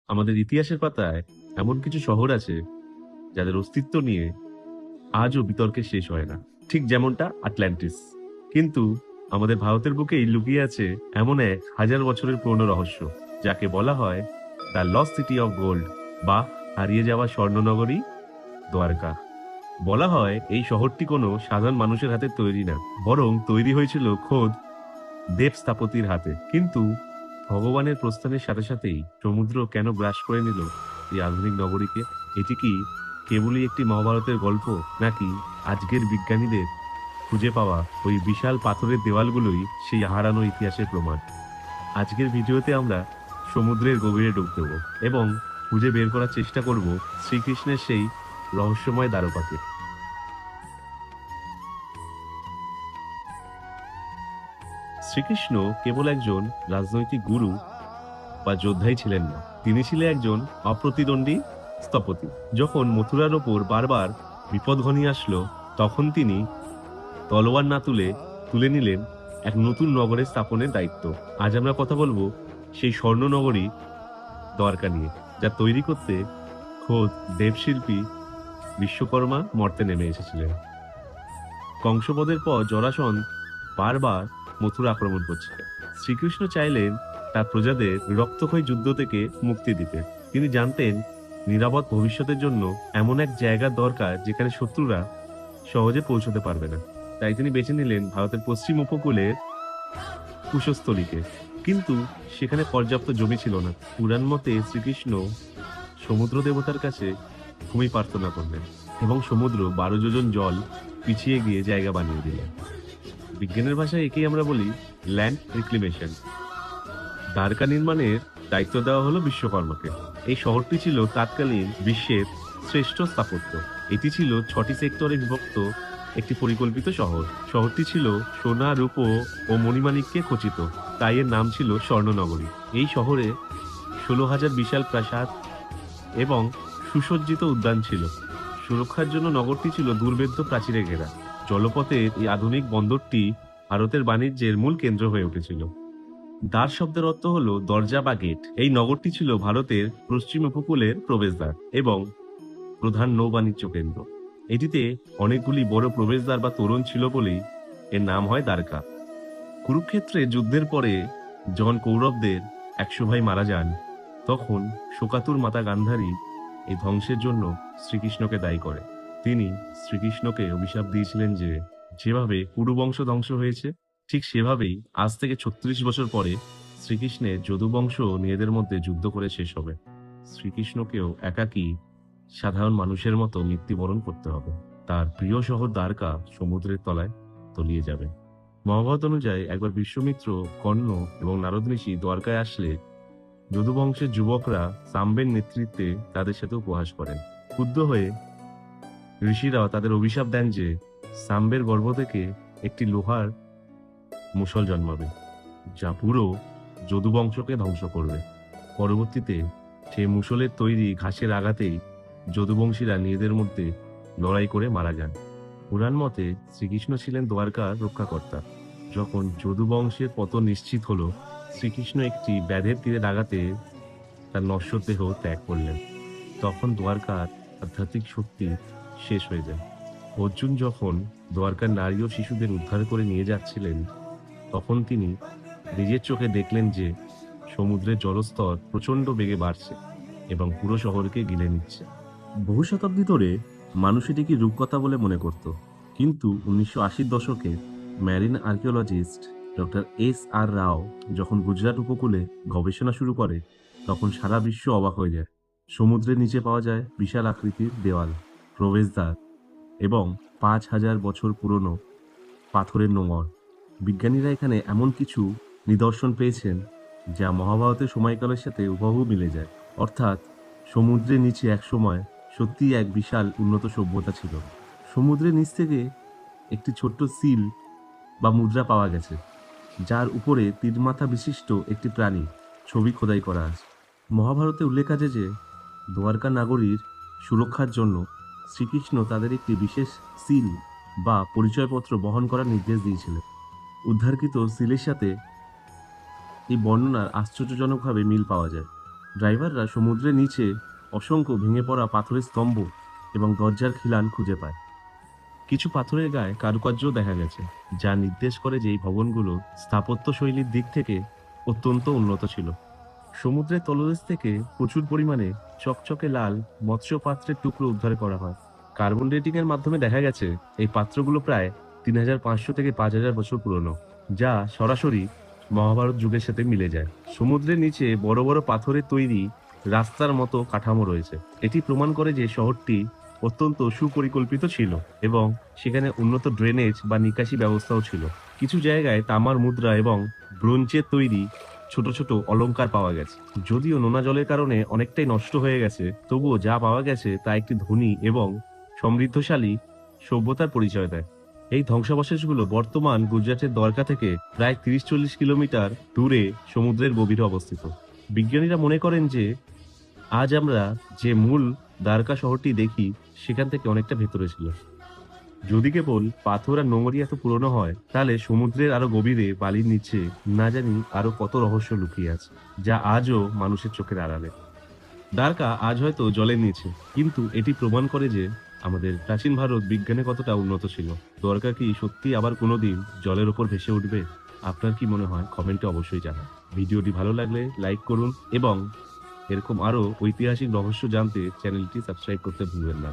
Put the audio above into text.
আমাদের ইতিহাসের পাতায় এমন কিছু শহর আছে যাদের অস্তিত্ব নিয়ে আজও বিতর্কে শেষ হয় না, ঠিক যেমনটা আটলান্টিস। কিন্তু আমাদের ভারতের বুকেই লুকিয়ে আছে এমন এক হাজার বছরের পুরনো রহস্য, যাকে বলা হয় the lost city of gold, বা হারিয়ে যাওয়া স্বর্ণনগরী দ্বারকা। বলা হয় এই শহরটি কোনো সাধারণ মানুষের হাতে তৈরি না, বরং তৈরি হয়েছিল খোদ দেব স্থাপতির হাতে। কিন্তু ভগবানের প্রস্থানের সাথে সাথেই সমুদ্র কেন গ্রাস করে নিল এই আধুনিক নগরীকে? এটি কি কেবলই একটি মহাভারতের গল্প, নাকি আজকের বিজ্ঞানীদের খুঁজে পাওয়া ওই বিশাল পাথরের দেওয়ালগুলোই সেই হারানো ইতিহাসের প্রমাণ? আজকের ভিডিওতে আমরা সমুদ্রের গভীরে ডুব দেব এবং খুঁজে বের করার চেষ্টা করব শ্রীকৃষ্ণের সেই রহস্যময় দ্বারকাকে। শ্রীকৃষ্ণ কেবল একজন রাজনৈতিক গুরু বা যোদ্ধাই ছিলেন না, তিনি ছিলেন একজন অপ্রতিদ্বন্দ্বী স্থপতি। যখন মথুরার ওপর বারবার বিপদ ঘনিয়ে আসলো, তখন তিনি তলোয়ার না তুলে নিলেন এক নতুন নগরের স্থাপনের দায়িত্ব। আজ আমরা কথা বলবো সেই স্বর্ণনগরী দ্বারকা নিয়ে, যা তৈরি করতে খোদ দেবশিল্পী বিশ্বকর্মা মর্তে নেমে এসেছিলেন। কংসবধের পর জরাসন্ধ বারবার মথুরা আক্রমণ করছিলেন। শ্রীকৃষ্ণ চাইলেন তার প্রজাদের রক্তক্ষয়ী যুদ্ধ থেকে মুক্তি দিতে। তিনি জানতেন নিরাপদ ভবিষ্যতের জন্য এমন এক জায়গার দরকার যেখানে শত্রুরা সহজে পৌঁছতে পারবে না। তাই তিনি বেছে নিলেন ভারতের পশ্চিম উপকূলের কুশস্থলীকে। কিন্তু সেখানে পর্যাপ্ত জমি ছিল না। পুরাণ মতে শ্রীকৃষ্ণ সমুদ্র দেবতার কাছে ভূমি প্রার্থনা করলেন এবং সমুদ্র 12 যোজন জল পিছিয়ে গিয়ে জায়গা বানিয়ে দিলেন। বিজ্ঞানের ভাষায় একেই আমরা বলি ল্যান্ড রিক্লিমেশন। দ্বারকা নির্মাণের দায়িত্ব দেওয়া হলো বিশ্বকর্মাকে। এই শহরটি ছিল তৎকালীন বিশ্বের শ্রেষ্ঠ স্থাপত্য। এটি ছিল 6টি সেক্টরে বিভক্ত একটি পরিকল্পিত শহর। শহরটি ছিল সোনা, রূপো ও মণিমাণিক্যে খচিত, তাই এর নাম ছিল স্বর্ণনগরী। এই শহরে 16,000 বিশাল প্রাসাদ এবং সুসজ্জিত উদ্যান ছিল। সুরক্ষার জন্য নগরটি ছিল দুর্ভেদ্য প্রাচীরে ঘেরা। জলপথের এই আধুনিক বন্দরটি ভারতের বাণিজ্যের মূল কেন্দ্র হয়ে উঠেছিল। দ্বার শব্দের অর্থ হলো দরজা বা গেট। এই নগরটি ছিল ভারতের পশ্চিম উপকূলের প্রবেশদ্বার এবং প্রধান নৌ বাণিজ্য কেন্দ্র। এটিতে অনেকগুলি বড় প্রবেশদ্বার বা তোরণ ছিল বলেই এর নাম হয় দ্বারকা। কুরুক্ষেত্রে যুদ্ধের পরে যখন কৌরবদের 100 ভাই মারা যান, তখন শোকাতুর মাতা গান্ধারী এই ধ্বংসের জন্য শ্রীকৃষ্ণকে দায়ী করে। তিনি শ্রীকৃষ্ণকে অভিশাপ দিয়েছিলেন যে যেভাবে কুরু বংশ ধ্বংস হয়েছে, ঠিক সেভাবেই আজ থেকে 36 বছর পরে শ্রীকৃষ্ণের যদু বংশ নিজেদের মধ্যে যুদ্ধ করে শেষ হবে। শ্রীকৃষ্ণকেও একাকী সাধারণ মানুষের মতো মৃত্যুবরণ করতে হবে। তার প্রিয় শহর দ্বারকা সমুদ্রের তলায় তলিয়ে যাবে। মহাভারত অনুযায়ী একবার বিশ্বমিত্র, কর্ণ এবং নারদ ঋষি দ্বারকায় আসলে যদুবংশের যুবকরা সাম্বের নেতৃত্বে তাদের সাথে উপহাস করেন। ক্ষুব্ধ হয়ে ঋষিরাও তাদের অভিশাপ দেন যে সাম্বের গর্ভ থেকে একটি লোহার মুষল জন্মাবে, যা পুরো যদুবংশকে ধ্বংস করবে। পরবর্তীতে সেই মুষলের তৈরি ঘাসের আঘাতেই যদুবংশীরা নিজেদের মধ্যে লড়াই করে মারা যান। পুরাণ মতে শ্রীকৃষ্ণ ছিলেন দ্বারকার রক্ষাকর্তা। যখন যদুবংশের পতন নিশ্চিত হলো, শ্রীকৃষ্ণ একটি ব্যাধের তীরে আঘাতে তার নশ্বর দেহ ত্যাগ করলেন। তখন দ্বারকার আধ্যাত্মিক শক্তি শেষ হয়ে যায়। অর্জুন যখন দ্বারকার নারী ও শিশুদের উদ্ধার করে নিয়ে যাচ্ছিলেন, তখন তিনি নিজের চোখে দেখলেন যে সমুদ্রের জলস্তর প্রচণ্ড বেগে বাড়ছে এবং পুরো শহরকে গিলে নিচ্ছে। বহু শতাব্দী ধরে মানুষ এটিকে রূপকথা বলে মনে করত, কিন্তু 1980-র দশকে ম্যারিন আর্কিওলজিস্ট ডক্টর S.R. রাও যখন গুজরাট উপকূলে গবেষণা শুরু করে, তখন সারা বিশ্ব অবাক হয়ে যায়। সমুদ্রের নিচে পাওয়া যায় বিশাল আকৃতির দেওয়াল, প্রবেশদ্বার এবং 5,000 বছর পুরনো পাথরের নোঙর। বিজ্ঞানীরা এখানে এমন কিছু নিদর্শন পেয়েছেন যা মহাভারতের সময়কালের সাথে হুবহু মিলে যায়। অর্থাৎ সমুদ্রের নিচে একসময় সত্যিই এক বিশাল উন্নত সভ্যতা ছিল। সমুদ্রের নিচ থেকে একটি ছোট্ট সিল বা মুদ্রা পাওয়া গেছে, যার উপরে 3 মাথা বিশিষ্ট একটি প্রাণী ছবি খোদাই করা আছে। মহাভারতে উল্লেখ আছে যে দ্বারকা নাগরীর সুরক্ষার জন্য শ্রীকৃষ্ণ তাদের একটি বিশেষ সিল বা পরিচয়পত্র বহন করার নির্দেশ দিয়েছিলেন। উদ্ধারকৃত সিলের সাথে এই বর্ণনার আশ্চর্যজনকভাবে মিল পাওয়া যায়। ড্রাইভাররা সমুদ্রের নিচে অসংখ্য ভেঙে পড়া পাথরের স্তম্ভ এবং দরজার খিলান খুঁজে পায়। কিছু পাথরের গায়ে কারুকার্যও দেখা গেছে, যা নির্দেশ করে যে এই ভবনগুলো স্থাপত্য শৈলীর দিক থেকে অত্যন্ত উন্নত ছিল। সমুদ্রের তলদেশ থেকে প্রচুর পরিমাণে চকচকে লাল মৎস্য পাত্রের টুকরো উদ্ধার করা হয়। কার্বন ডেটিং এর মাধ্যমে দেখা গেছে এই পাত্রগুলো প্রায় ৩৫০০ থেকে ৫০০০ বছর পুরনো, যা সরাসরি মহাভারত যুগের সাথে মিলে যায়। সমুদ্রের নিচে বড় বড় পাথরের তৈরি রাস্তার মতো কাঠামো রয়েছে। এটি প্রমাণ করে যে শহরটি অত্যন্ত সুপরিকল্পিত ছিল এবং সেখানে উন্নত ড্রেনেজ বা নিকাশি ব্যবস্থাও ছিল। কিছু জায়গায় তামার মুদ্রা এবং ব্রোঞ্জের তৈরি ছোট ছোট অলংকার পাওয়া গেছে। যদিও নোনা জলের কারণে অনেকটাই নষ্ট হয়ে গেছে, তবুও যা পাওয়া গেছে তা একটি ধনী এবং সমৃদ্ধশালী সভ্যতার পরিচয় দেয়। এই ধ্বংসাবশেষগুলো বর্তমান গুজরাটের দ্বারকা থেকে প্রায় ৩০-৪০ কিলোমিটার দূরে সমুদ্রের গভীরে অবস্থিত। বিজ্ঞানীরা মনে করেন যে আজ আমরা যে মূল দ্বারকা শহরটি দেখি সেখান থেকে অনেকটা ভেতরে ছিল। যদি কেবল পাথর আর নোঙরই এত পুরনো হয়, তাহলে সমুদ্রের আরো গভীরে বালির নিচে না জানি আরো কত রহস্য লুকিয়ে আছে, যা আজও মানুষের চোখের আড়ালে। দ্বারকা আজ হয়তো জলের নিচে, কিন্তু এটি প্রমাণ করে যে আমাদের প্রাচীন ভারত বিজ্ঞানে কতটা উন্নত ছিল। দ্বারকা কি সত্যি আবার কোনোদিন জলের ওপর ভেসে উঠবে? আপনার কি মনে হয় কমেন্টে অবশ্যই জানান। ভিডিওটি ভালো লাগলে লাইক করুন এবং এরকম আরো ঐতিহাসিক রহস্য জানতে চ্যানেলটি সাবস্ক্রাইব করতে ভুলবেন না।